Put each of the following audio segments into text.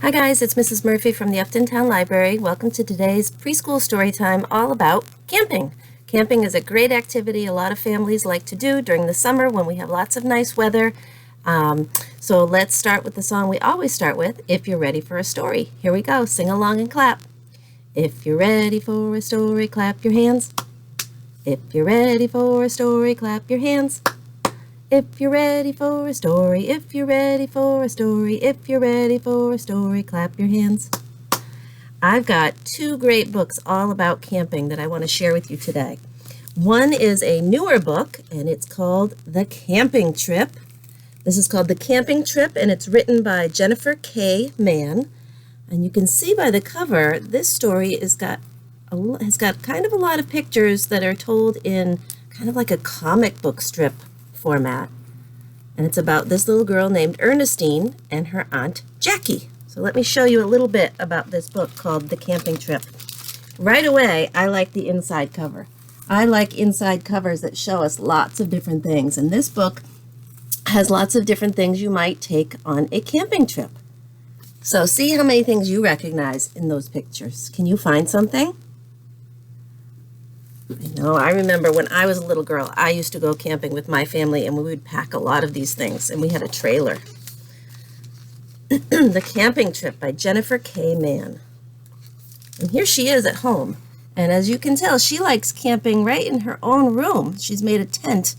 Hi guys, it's Mrs. Murphy from the Upton Town Library. Welcome to today's preschool story time all about camping. Camping is a great activity a lot of families like to do during the summer when we have lots of nice weather. So let's start with the song we always start with, If You're Ready for a Story. Here we go, sing along and clap. If you're ready for a story, clap your hands. If you're ready for a story, clap your hands. If you're ready for a story, if you're ready for a story, if you're ready for a story, clap your hands. I've got two great books all about camping that I want to share with you today. One is a newer book, and it's called The Camping Trip. This is called The Camping Trip, and it's written by Jennifer K. Mann. And you can see by the cover, this story has got kind of a lot of pictures that are told in kind of like a comic book strip format. And it's about this little girl named Ernestine and her aunt Jackie. So let me show you a little bit about this book called The Camping Trip. Right away, I like the inside cover. I like inside covers that show us lots of different things. And this book has lots of different things you might take on a camping trip. So see how many things you recognize in those pictures. Can you find something? I remember when I was a little girl, I used to go camping with my family and we would pack a lot of these things, and we had a trailer. The Camping Trip by Jennifer K. Mann. And here she is at home. And as you can tell, she likes camping right in her own room. She's made a tent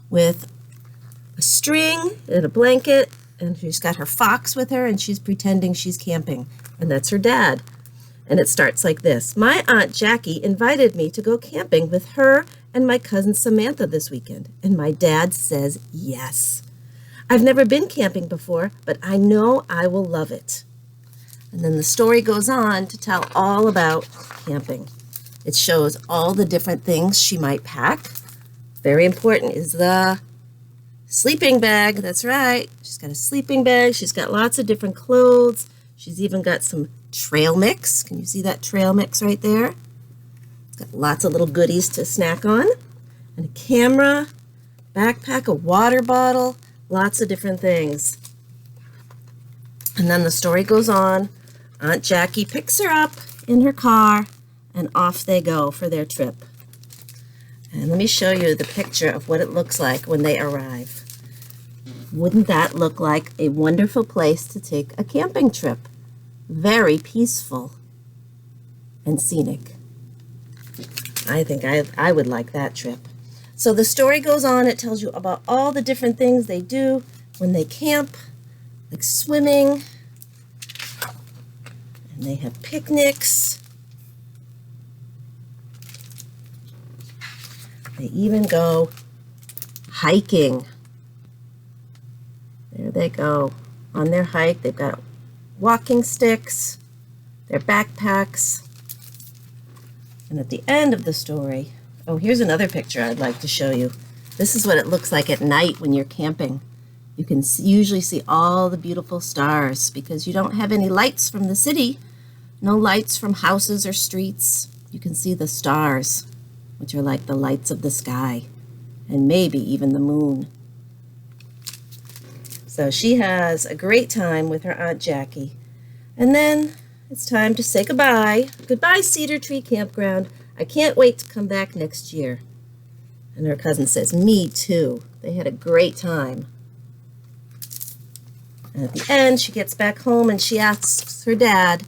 with a string and a blanket, and she's got her fox with her, and she's pretending she's camping. And that's her dad. And it starts like this. My Aunt Jackie invited me to go camping with her and my cousin Samantha this weekend, and my dad says yes. I've never been camping before, but I know I will love it. And then the story goes on to tell all about camping. It shows all the different things she might pack. Very important is the sleeping bag. That's right. She's got a sleeping bag. She's got lots of different clothes. She's even got some trail mix. Can you see that trail mix right there? It's got lots of little goodies to snack on. And a camera, backpack, a water bottle, lots of different things. And then the story goes on. Aunt Jackie picks her up in her car, and off they go for their trip. And let me show you the picture of what it looks like when they arrive. Wouldn't that look like a wonderful place to take a camping trip? Very peaceful and scenic. I think I would like that trip. So the story goes on. It tells you about all the different things they do when they camp, like swimming, and they have picnics. They even go hiking. There they go on their hike. They've got walking sticks, their backpacks. And at the end of the story, oh, here's another picture I'd like to show you. This is what it looks like at night when you're camping. You can usually see all the beautiful stars because you don't have any lights from the city, no lights from houses or streets. You can see the stars, which are like the lights of the sky, and maybe even the moon. So she has a great time with her Aunt Jackie. And then it's time to say goodbye. Goodbye, Cedar Tree Campground. I can't wait to come back next year. And her cousin says, me too. They had a great time. And at the end, she gets back home and she asks her dad,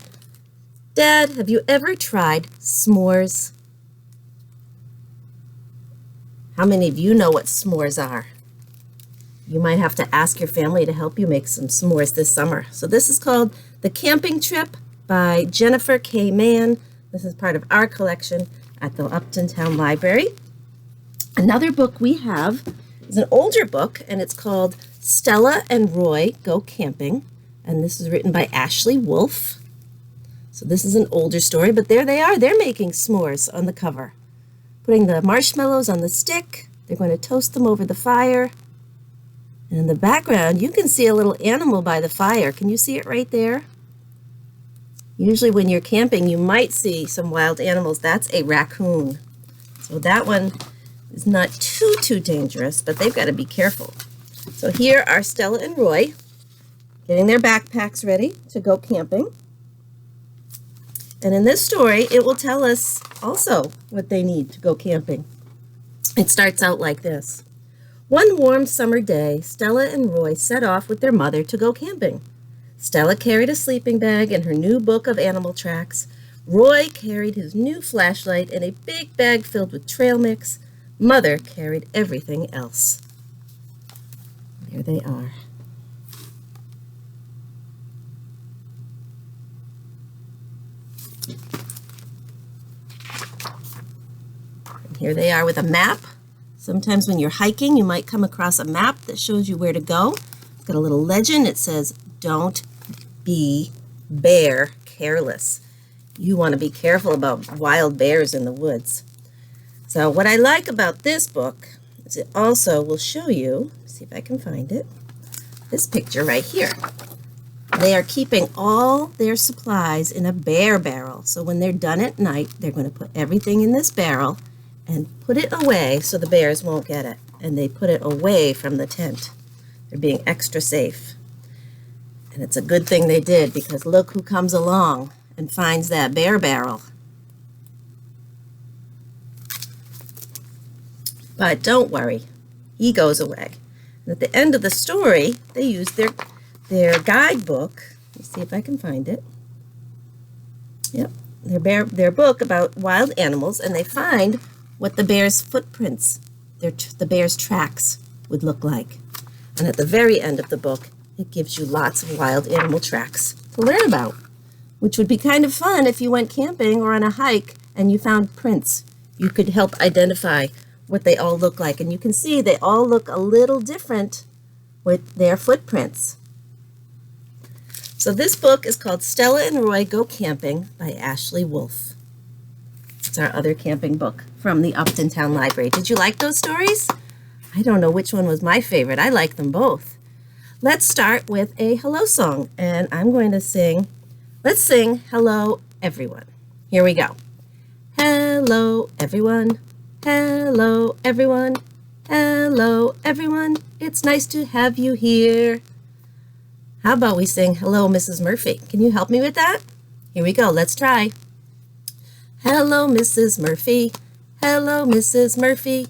Dad, have you ever tried s'mores? How many of you know what s'mores are? You might have to ask your family to help you make some s'mores this summer. So this is called The Camping Trip by Jennifer K. Mann. This is part of our collection at the Upton Town Library. Another book we have is an older book, and it's called Stella and Roy Go Camping. And this is written by Ashley Wolf. So this is an older story, but there they are. They're making s'mores on the cover. Putting the marshmallows on the stick. They're going to toast them over the fire. And in the background, you can see a little animal by the fire. Can you see it right there? Usually when you're camping, you might see some wild animals. That's a raccoon. So that one is not too dangerous, but they've got to be careful. So here are Stella and Roy getting their backpacks ready to go camping. And in this story, it will tell us also what they need to go camping. It starts out like this. One warm summer day, Stella and Roy set off with their mother to go camping. Stella carried a sleeping bag and her new book of animal tracks. Roy carried his new flashlight and a big bag filled with trail mix. Mother carried everything else. There they are. And here they are with a map. Sometimes when you're hiking, you might come across a map that shows you where to go. It's got a little legend. It says, "Don't be bear careless." You want to be careful about wild bears in the woods. So what I like about this book is it also will show you, see if I can find it, this picture right here. They are keeping all their supplies in a bear barrel. So when they're done at night, they're going to put everything in this barrel and put it away so the bears won't get it. And they put it away from the tent. They're being extra safe. And it's a good thing they did, because look who comes along and finds that bear barrel. But don't worry, he goes away. And at the end of the story, they use their guidebook. Let me see if I can find it. Yep, their book about wild animals, and they find what the bear's footprints, the bear's tracks would look like. And at the very end of the book, it gives you lots of wild animal tracks to learn about, which would be kind of fun if you went camping or on a hike and you found prints. You could help identify what they all look like. And you can see they all look a little different with their footprints. So this book is called Stella and Roy Go Camping by Ashley Wolf. It's our other camping book from the Upton Town Library. Did you like those stories? I don't know which one was my favorite. I like them both. Let's start with a hello song, and I'm going to sing. Let's sing Hello Everyone. Here we go. Hello everyone. Hello everyone. Hello everyone. It's nice to have you here. How about we sing Hello Mrs. Murphy? Can you help me with that? Here we go. Let's try. Hello Mrs. Murphy. Hello Mrs. Murphy.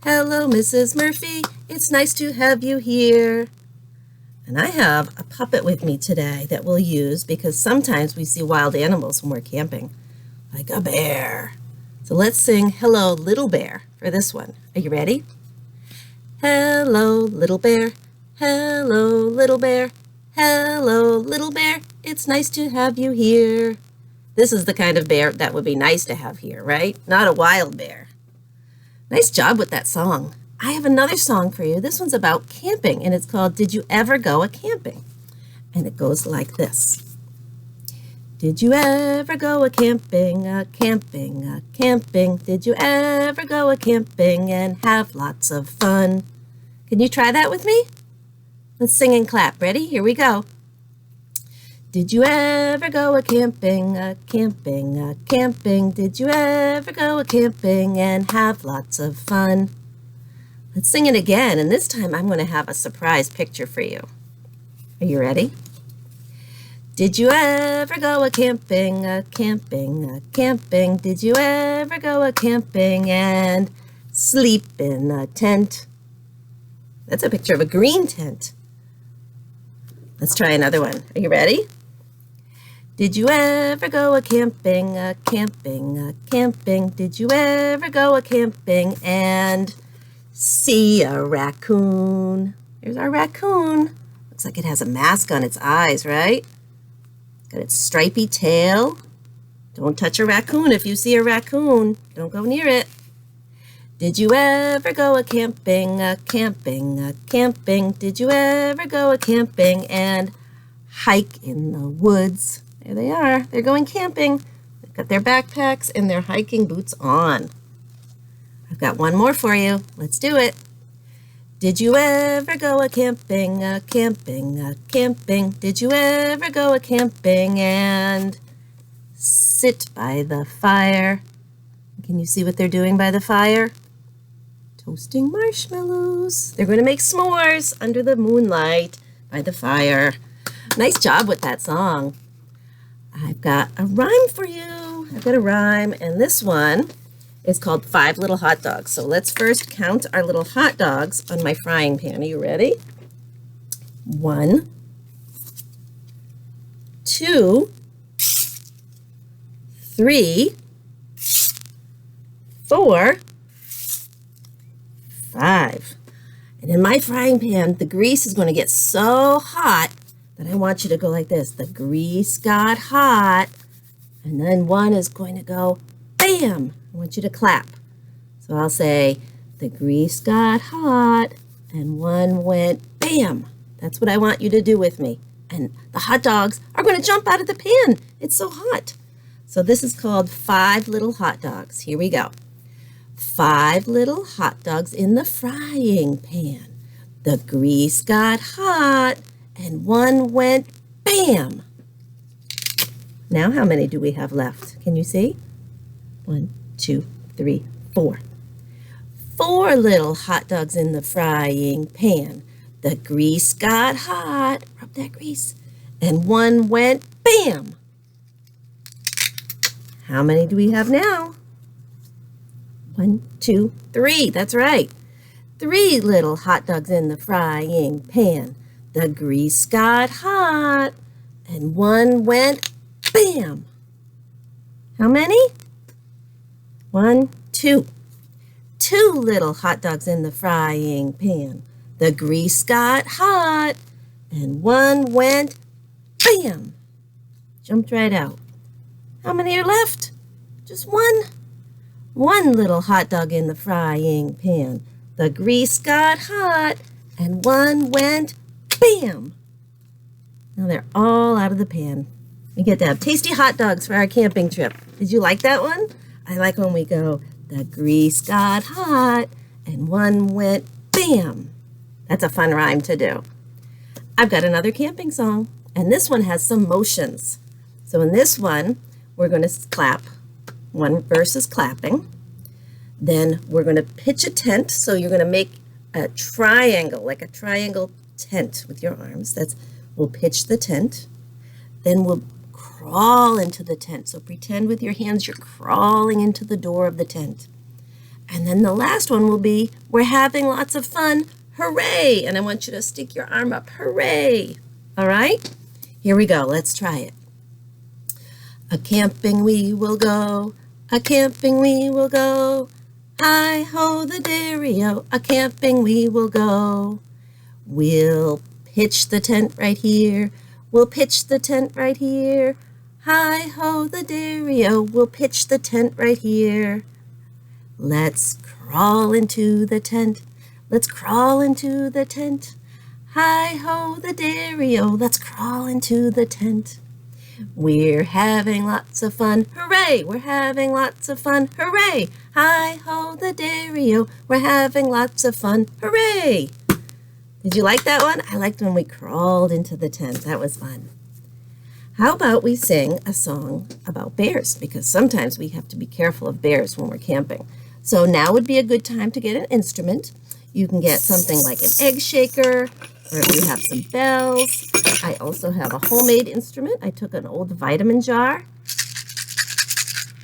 Hello Mrs. Murphy. It's nice to have you here. And I have a puppet with me today that we'll use because sometimes we see wild animals when we're camping, like a bear. So let's sing Hello Little Bear for this one. Are you ready? Hello little bear. Hello little bear. Hello little bear. It's nice to have you here. This is the kind of bear that would be nice to have here, right? Not a wild bear. Nice job with that song. I have another song for you. This one's about camping, and it's called Did You Ever Go A-Camping? And it goes like this. Did you ever go a-camping, a-camping, a-camping? Did you ever go a-camping and have lots of fun? Can you try that with me? Let's sing and clap. Ready? Here we go. Did you ever go a-camping, a-camping, a-camping? Did you ever go a-camping and have lots of fun? Let's sing it again, and this time I'm going to have a surprise picture for you. Are you ready? Did you ever go a-camping, a-camping, a-camping? Did you ever go a-camping and sleep in a tent? That's a picture of a green tent. Let's try another one. Are you ready? Did you ever go a-camping, a-camping, a-camping? Did you ever go a-camping and see a raccoon? Here's our raccoon. Looks like it has a mask on its eyes, right? Got its stripy tail. Don't touch a raccoon if you see a raccoon. Don't go near it. Did you ever go a-camping, a-camping, a-camping? Did you ever go a-camping and hike in the woods? There they are. They're going camping. They've got their backpacks and their hiking boots on. I've got one more for you. Let's do it. Did you ever go a-camping, a-camping, a-camping? Did you ever go a-camping and sit by the fire? Can you see what they're doing by the fire? Toasting marshmallows. They're going to make s'mores under the moonlight by the fire. Nice job with that song. I've got a rhyme for you. I've got a rhyme, and this one is called 5 Little Hot Dogs. So let's first count our little hot dogs on my frying pan. Are you ready? 1, 2, 3, 4, 5. And in my frying pan, the grease is going to get so hot that I want you to go like this. The grease got hot. And then 1 is going to go bam. I want you to clap. So I'll say, the grease got hot, and 1 went bam. That's what I want you to do with me. And the hot dogs are going to jump out of the pan. It's so hot. So this is called 5 Little Hot Dogs. Here we go. 5 little hot dogs in the frying pan. The grease got hot, and 1 went bam. Now how many do we have left? Can you see? 1, 2, 3, 4. 4 little hot dogs in the frying pan. The grease got hot, rub that grease, and 1 went bam. How many do we have now? 1, 2, 3, that's right. 3 little hot dogs in the frying pan. The grease got hot, and 1 went bam. How many? 1, 2. 2 little hot dogs in the frying pan. The grease got hot, and 1 went bam. Jumped right out. How many are left? Just 1. 1 little hot dog in the frying pan. The grease got hot, and 1 went bam. Now they're all out of the pan. We get to have tasty hot dogs for our camping trip. Did you like that one? I like when we go, the grease got hot, and 1 went bam. That's a fun rhyme to do. I've got another camping song, and this one has some motions. So in this one, we're going to clap. One verse is clapping. Then we're going to pitch a tent. So you're going to make a triangle, like a triangle tent with your arms. We'll pitch the tent. Then we'll crawl into the tent. So pretend with your hands you're crawling into the door of the tent. And then the last one will be, we're having lots of fun. Hooray! And I want you to stick your arm up. Hooray! All right? Here we go. Let's try it. A-camping we will go. A-camping we will go. Hi-ho the dairy-o. A-camping we will go. We'll pitch the tent right here. We'll pitch the tent right here. Hi-ho the dairy-o. We'll pitch the tent right here. Let's crawl into the tent. Let's crawl into the tent. Hi-ho the dairy-o. Let's crawl into the tent. We're having lots of fun. Hooray! We're having lots of fun. Hooray! Hi-ho the dairy-o. We're having lots of fun. Hooray! Did you like that one? I liked when we crawled into the tent. That was fun. How about we sing a song about bears? Because sometimes we have to be careful of bears when we're camping. So now would be a good time to get an instrument. You can get something like an egg shaker, or if you have some bells. I also have a homemade instrument. I took an old vitamin jar,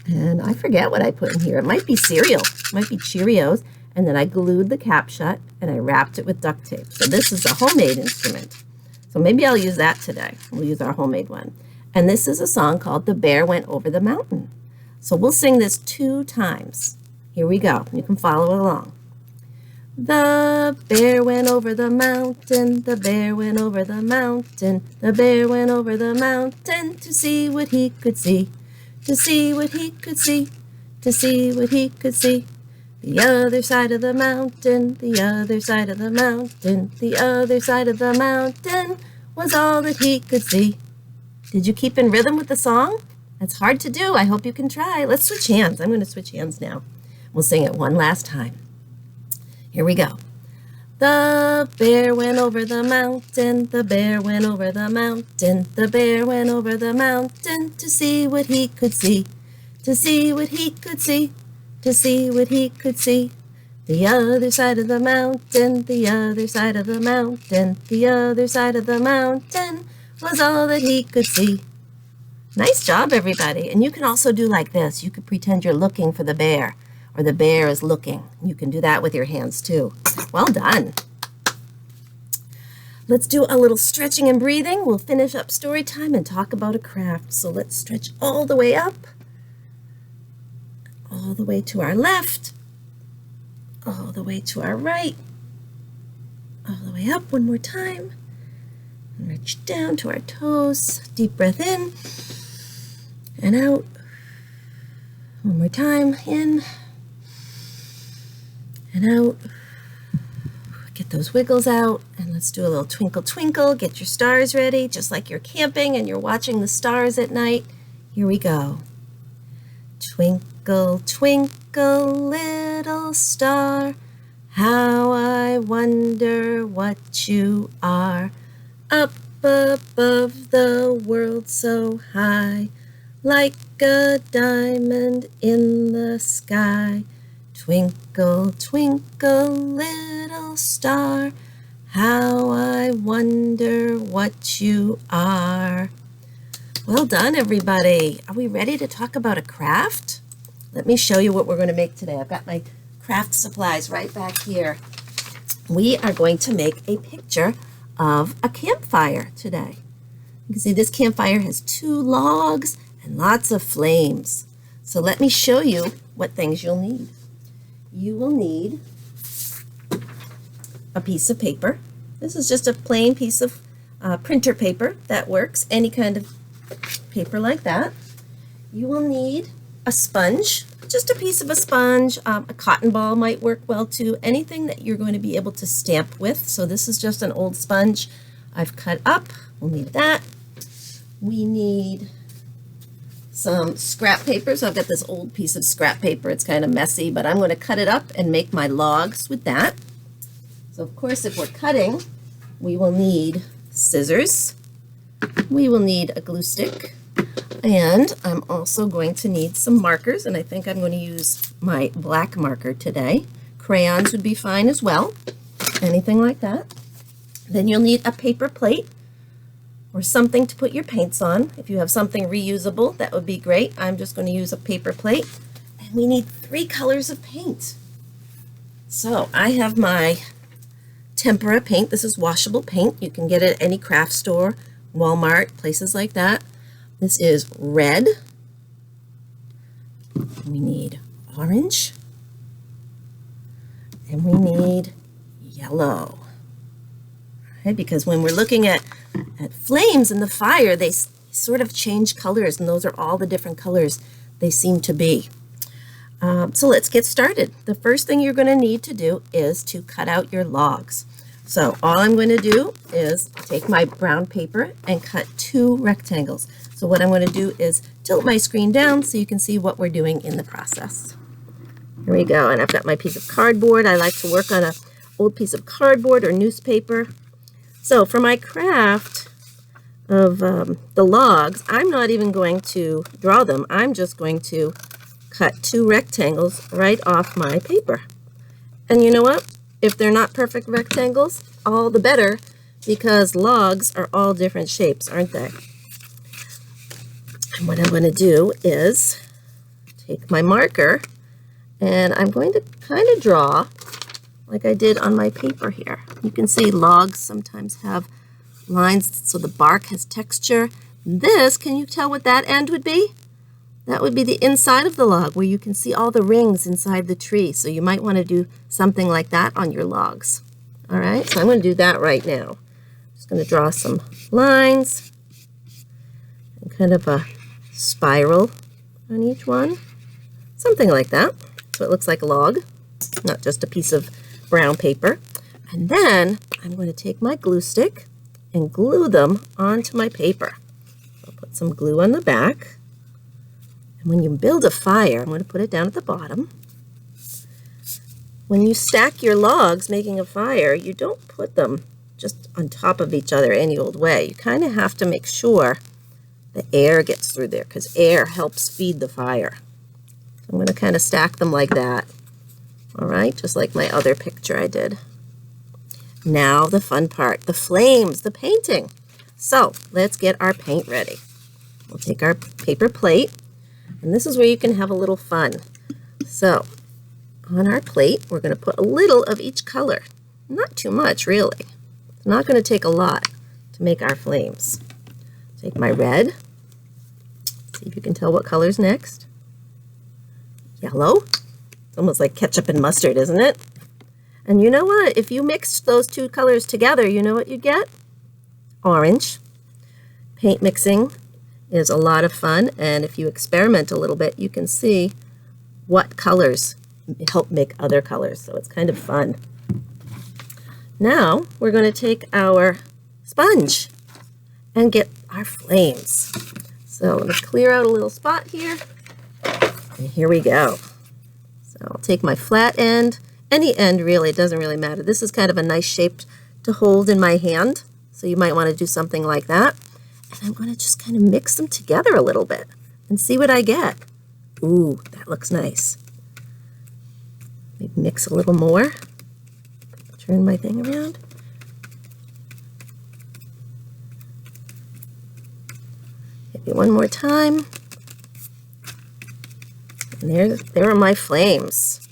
and I forget what I put in here. It might be cereal. It might be Cheerios. And then I glued the cap shut, and I wrapped it with duct tape. So this is a homemade instrument. So maybe I'll use that today. We'll use our homemade one. And this is a song called The Bear Went Over the Mountain. So we'll sing this 2 times. Here we go. You can follow along. The bear went over the mountain, the bear went over the mountain, the bear went over the mountain to see what he could see, to see what he could see, to see what he could see. The other side of the mountain, the other side of the mountain, the other side of the mountain was all that he could see. Did you keep in rhythm with the song? That's hard to do. I hope you can try. Let's switch hands. I'm going to switch hands now. We'll sing it one last time. Here we go. The bear went over the mountain, the bear went over the mountain, the bear went over the mountain to see what he could see, to see what he could see, to see what he could see. The other side of the mountain, the other side of the mountain, the other side of the mountain was all that he could see. Nice job, everybody. And you can also do like this. You could pretend you're looking for the bear, or the bear is looking. You can do that with your hands too. Well done. Let's do a little stretching and breathing. We'll finish up story time and talk about a craft. So let's stretch all the way up, all the way to our left, all the way to our right, all the way up one more time. And reach down to our toes. Deep breath in and out. One more time, in and out. Get those wiggles out, and let's do a little twinkle twinkle. Get your stars ready, just like you're camping and you're watching the stars at night. Here we go. Twinkle, twinkle, little star, how I wonder what you are. Up above the world so high, like a diamond in the sky. Twinkle, twinkle, little star, how I wonder what you are. Well done, everybody. Are we ready to talk about a craft? Let me show you what we're going to make today. I've got my craft supplies right back here. We are going to make a picture of a campfire today. You can see this campfire has 2 logs and lots of flames. So let me show you what things you'll need. You will need a piece of paper. This is just a plain piece of printer paper that works, any kind of paper like that. You will need a sponge, just a piece of a sponge. A cotton ball might work well too, anything that you're going to be able to stamp with. So this is just an old sponge I've cut up. We'll need that. We need some scrap paper. So I've got this old piece of scrap paper. It's kind of messy, but I'm going to cut it up and make my logs with that. So of course, if we're cutting, we will need scissors. We will need a glue stick. And I'm also going to need some markers, and I think I'm going to use my black marker today. Crayons would be fine as well, anything like that. Then you'll need a paper plate or something to put your paints on. If you have something reusable, that would be great. I'm just going to use a paper plate. And we need 3 colors of paint. So I have my tempera paint. This is washable paint. You can get it at any craft store, Walmart, places like that. This is red. We need orange. And we need yellow. Okay, because when we're looking at flames in the fire, they sort of change colors, and those are all the different colors they seem to be. So let's get started. The first thing you're going to need to do is to cut out your logs. So all I'm going to do is take my brown paper and cut 2 rectangles. So what I'm going to do is tilt my screen down so you can see what we're doing in the process. Here we go, and I've got my piece of cardboard. I like to work on an old piece of cardboard or newspaper. So for my craft of the logs, I'm not even going to draw them. I'm just going to cut 2 rectangles right off my paper. And you know what? If they're not perfect rectangles, all the better, because logs are all different shapes, aren't they? And what I'm going to do is take my marker, and I'm going to kind of draw like I did on my paper here. You can see logs sometimes have lines so the bark has texture. This, can you tell what that end would be? That would be the inside of the log where you can see all the rings inside the tree. So you might want to do something like that on your logs. All right, so I'm going to do that right now. I'm just going to draw some lines and kind of a spiral on each one. Something like that. So it looks like a log, not just a piece of brown paper. And then I'm going to take my glue stick and glue them onto my paper. I'll put some glue on the back. And when you build a fire, I'm going to put it down at the bottom. When you stack your logs making a fire, you don't put them just on top of each other any old way. You kind of have to make sure the air gets through there, because air helps feed the fire. So I'm going to kind of stack them like that. All right, just like my other picture I did. Now the fun part, the flames, the painting. So let's get our paint ready. We'll take our paper plate, and this is where you can have a little fun. So on our plate, we're going to put a little of each color. Not too much, really. It's not going to take a lot to make our flames. Take my red. See if you can tell what color's next. Yellow. It's almost like ketchup and mustard, isn't it? And you know what? If you mixed those two colors together, you know what you'd get? Orange. Paint mixing is a lot of fun, and if you experiment a little bit, you can see what colors help make other colors, so it's kind of fun. Now we're going to take our sponge and get our flames. So let's clear out a little spot here, and here we go. So I'll take my flat end, any end really, it doesn't really matter. This is kind of a nice shape to hold in my hand, so you might want to do something like that. And I'm going to just kind of mix them together a little bit and see what I get. Ooh, that looks nice. Maybe mix a little more. Turn my thing around. Maybe one more time. And there are my flames.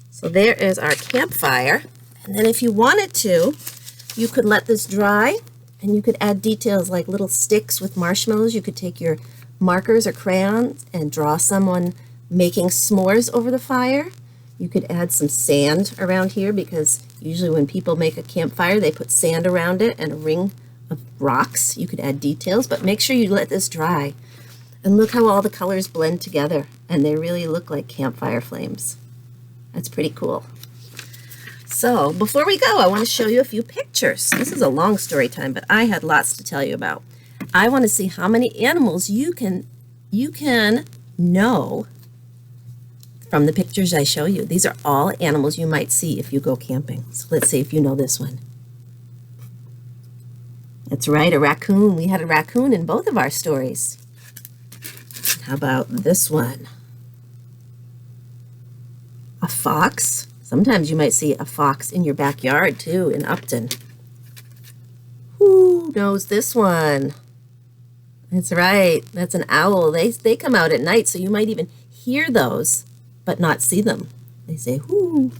So there is our campfire. And then if you wanted to, you could let this dry, and you could add details like little sticks with marshmallows. You could take your markers or crayons and draw someone making s'mores over the fire. You could add some sand around here, because usually when people make a campfire, they put sand around it and a ring of rocks. You could add details, but make sure you let this dry. And look how all the colors blend together, and they really look like campfire flames. That's pretty cool. So before we go, I want to show you a few pictures. This is a long story time, but I had lots to tell you about. I want to see how many animals you can know from the pictures I show you. These are all animals you might see if you go camping. So let's see if you know this one. That's right, a raccoon. We had a raccoon in both of our stories. How about this one? A fox. Sometimes you might see a fox in your backyard too in Upton. Who knows this one? That's right, that's an owl. They come out at night, so you might even hear those, but not see them. They say, whoo.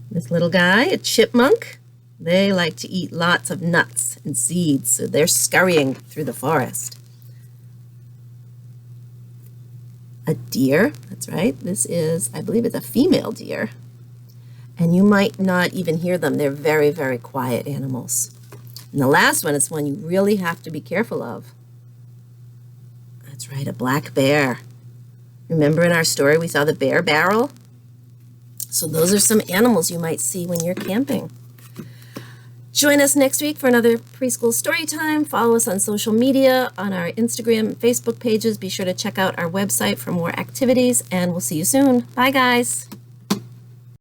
This little guy, a chipmunk, they like to eat lots of nuts and seeds, so they're scurrying through the forest. A deer, that's right. This is, I believe it's a female deer. And you might not even hear them. They're very, very quiet animals. And the last one is one you really have to be careful of. That's right, a black bear. Remember in our story we saw the bear barrel? So those are some animals you might see when you're camping. Join us next week for another preschool story time. Follow us on social media, on our Instagram and Facebook pages. Be sure to check out our website for more activities, and we'll see you soon. Bye, guys.